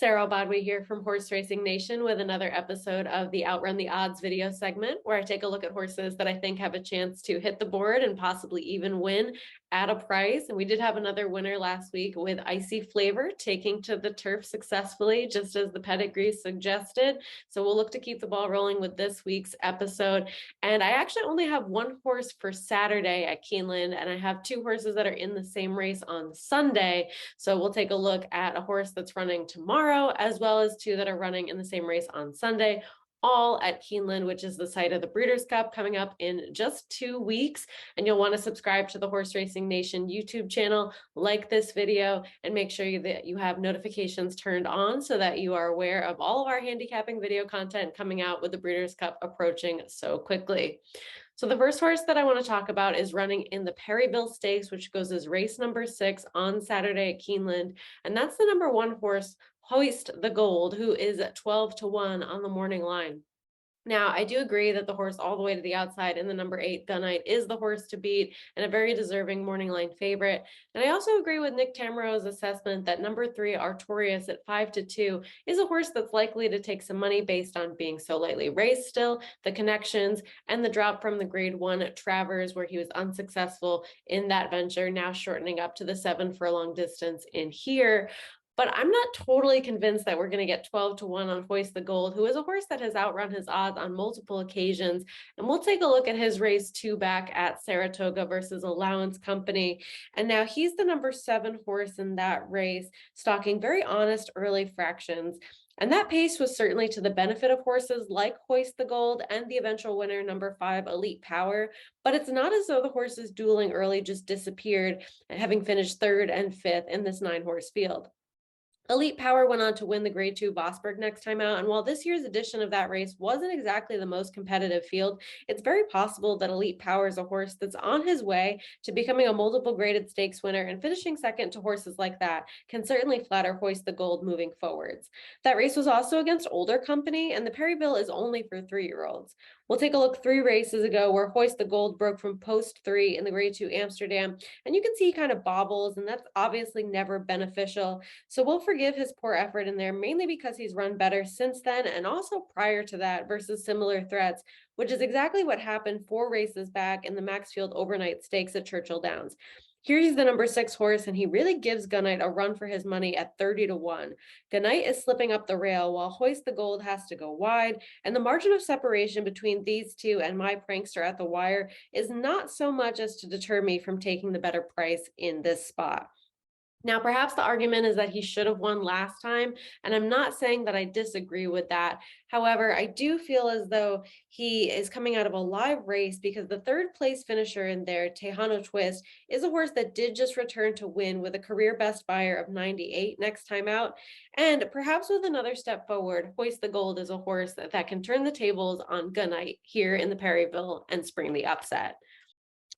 Sara Elbadwi here from Horse Racing Nation with another episode of the Outrun the Odds video segment, where I take a look at horses that I think have a chance to hit the board and possibly even win at a price. And we did have another winner last week with Icy Flavor taking to the turf successfully, just as the pedigree suggested. So we'll look to keep the ball rolling with this week's episode. And I actually only have one horse for Saturday at Keeneland, and I have two horses that are in the same race on Sunday. So we'll take a look at a horse that's running tomorrow, as well as two that are running in the same race on Sunday, all at Keeneland, which is the site of the Breeders' Cup, coming up in just 2 weeks. And you'll want to subscribe to the Horse Racing Nation YouTube channel, like this video, and make sure that you have notifications turned on so that you are aware of all of our handicapping video content coming out with the Breeders' Cup approaching so quickly. So the first horse that I want to talk about is running in the Perryville Stakes, which goes as race number 6 on Saturday at Keeneland. And that's the number 1 horse, Hoist the Gold, who is at 12-1 on the morning line. Now, I do agree that the horse all the way to the outside in the number 8 Gunite is the horse to beat and a very deserving morning line favorite. And I also agree with Nick Tamaro's assessment that number 3 Artorias at 5-2 is a horse that's likely to take some money based on being so lightly raced still, the connections, and the drop from the grade 1 Travers, where he was unsuccessful in that venture, now shortening up to the 7 furlong distance in here. But I'm not totally convinced that we're going to get 12-1 on Hoist the Gold, who is a horse that has outrun his odds on multiple occasions. And we'll take a look at his race 2 back at Saratoga versus Allowance Company. And now he's the number 7 horse in that race, stalking very honest early fractions. And that pace was certainly to the benefit of horses like Hoist the Gold and the eventual winner, number 5, Elite Power. But it's not as though the horses dueling early just disappeared, having finished 3rd and 5th in this 9-horse field. Elite Power went on to win the Grade 2 Vosburg next time out, and while this year's edition of that race wasn't exactly the most competitive field, it's very possible that Elite Power is a horse that's on his way to becoming a multiple graded stakes winner, and finishing second to horses like that can certainly flatter Hoist the Gold moving forwards. That race was also against older company, and the Perryville is only for 3-year-olds. We'll take a look 3 races ago where Hoist the Gold broke from post 3 in the Grade 2 Amsterdam, and you can see he kind of bobbles, and that's obviously never beneficial. So we'll forgive his poor effort in there, mainly because he's run better since then and also prior to that versus similar threats, which is exactly what happened 4 races back in the Maxfield Overnight Stakes at Churchill Downs. Here he's the number 6 horse, and he really gives Gunite a run for his money at 30-1. Gunite is slipping up the rail while Hoist the Gold has to go wide, and the margin of separation between these two and my prankster at the wire is not so much as to deter me from taking the better price in this spot. Now, perhaps the argument is that he should have won last time, and I'm not saying that I disagree with that. However, I do feel as though he is coming out of a live race because the 3rd place finisher in there, Tejano Twist, is a horse that did just return to win with a career best buyer of 98 next time out. And perhaps with another step forward, Hoist the Gold is a horse that can turn the tables on Gunite here in the Perryville and spring the upset.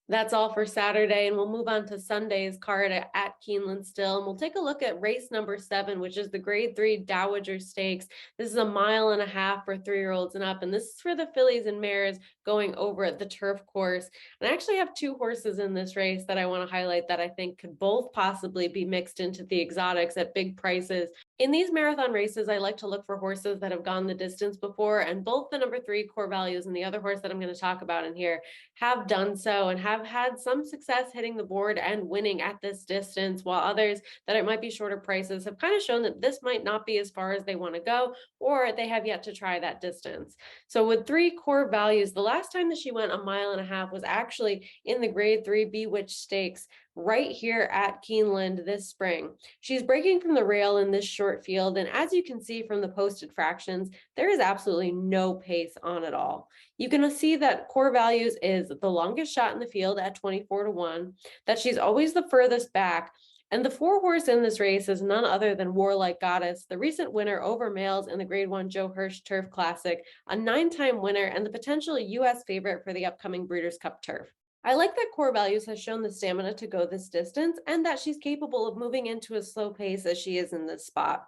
That's all for Saturday, and we'll move on to Sunday's card at Keeneland still, and we'll take a look at race number 7, which is the Grade 3 Dowager Stakes. This is a 1.5 miles for 3-year-olds and up, and this is for the fillies and mares going over the turf course. And I actually have 2 horses in this race that I want to highlight that I think could both possibly be mixed into the exotics at big prices. In these marathon races, I like to look for horses that have gone the distance before, and both the number 3 Core Values and the other horse that I'm going to talk about in here have done so and have had some success hitting the board and winning at this distance, while others that it might be shorter prices have kind of shown that this might not be as far as they want to go, or they have yet to try that distance. So with 3 Core Values, the last time that she went 1.5 miles was actually in the Grade 3 Bewitched Stakes right here at Keeneland this spring. She's breaking from the rail in this short field, and as you can see from the posted fractions, there is absolutely no pace on it all. You can see that Core Values is the longest shot in the field at 24-1, that she's always the furthest back, and the 4 horse in this race is none other than Warlike Goddess, the recent winner over males in the Grade 1 Joe Hirsch Turf Classic, a 9-time winner and the potential U.S. favorite for the upcoming Breeders' Cup Turf. I like that Core Values has shown the stamina to go this distance and that she's capable of moving into a slow pace as she is in this spot.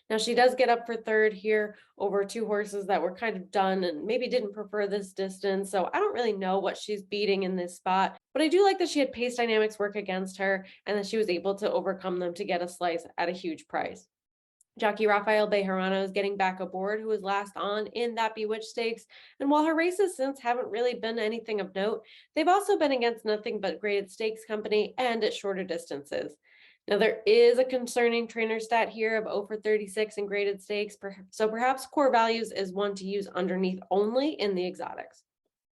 Now, she does get up for 3rd here over 2 horses that were kind of done and maybe didn't prefer this distance. So I don't really know what she's beating in this spot, but I do like that she had pace dynamics work against her and that she was able to overcome them to get a slice at a huge price. Jockey Rafael Bejarano is getting back aboard, who was last on in that Bewitched Stakes. And while her races since haven't really been anything of note, they've also been against nothing but graded stakes company and at shorter distances. Now, there is a concerning trainer stat here of 0 for 36 in graded stakes, so perhaps Core Values is one to use underneath only in the exotics.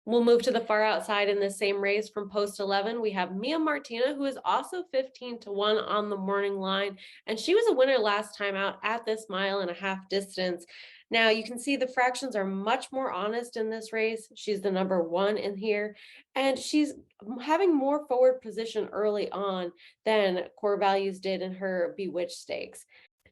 We'll move to the far outside in this same race from post 11. We have Mia Martina, who is also 15-1 on the morning line. And she was a winner last time out at this 1.5-mile distance. Now you can see the fractions are much more honest in this race. She's the number 1 in here, and she's having more forward position early on than Core Values did in her Bewitched Stakes.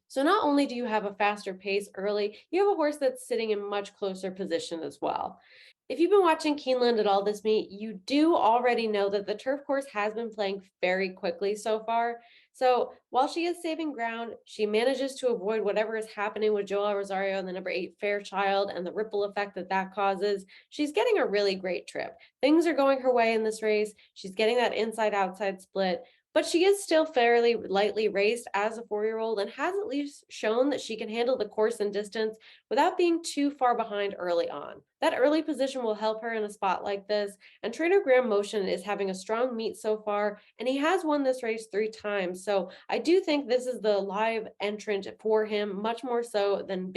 So not only do you have a faster pace early, you have a horse that's sitting in much closer position as well. If you've been watching Keeneland at all this meet, you do already know that the turf course has been playing very quickly so far. So while she is saving ground, she manages to avoid whatever is happening with Joel Rosario and the number 8 Fairchild and the ripple effect that causes. She's getting a really great trip. Things are going her way in this race. She's getting that inside-outside split, but she is still fairly lightly raced as a 4-year-old and has at least shown that she can handle the course and distance without being too far behind early on. That early position will help her in a spot like this, and trainer Graham Motion is having a strong meet so far, and he has won this race 3 times, so I do think this is the live entrant for him, much more so than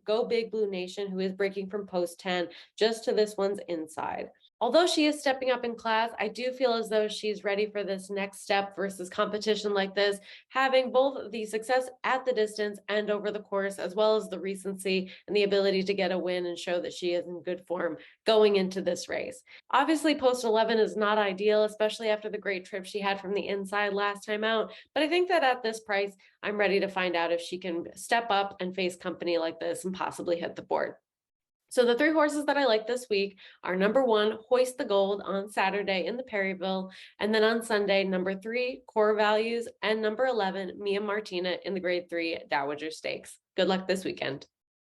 Go Big Blue Nation, who is breaking from post 10 just to this one's inside. Although she is stepping up in class, I do feel as though she's ready for this next step versus competition like this, having both the success at the distance and over the course, as well as the recency and the ability to get a win and show that she is in good form going into this race. Obviously, post 11 is not ideal, especially after the great trip she had from the inside last time out, but I think that at this price, I'm ready to find out if she can step up and face company like this and possibly hit the board. So the 3 horses that I like this week are number 1, Hoist the Gold on Saturday in the Perryville, and then on Sunday, number 3, Core Values, and number 11, Mia Martina in the Grade 3 Dowager Stakes. Good luck this weekend.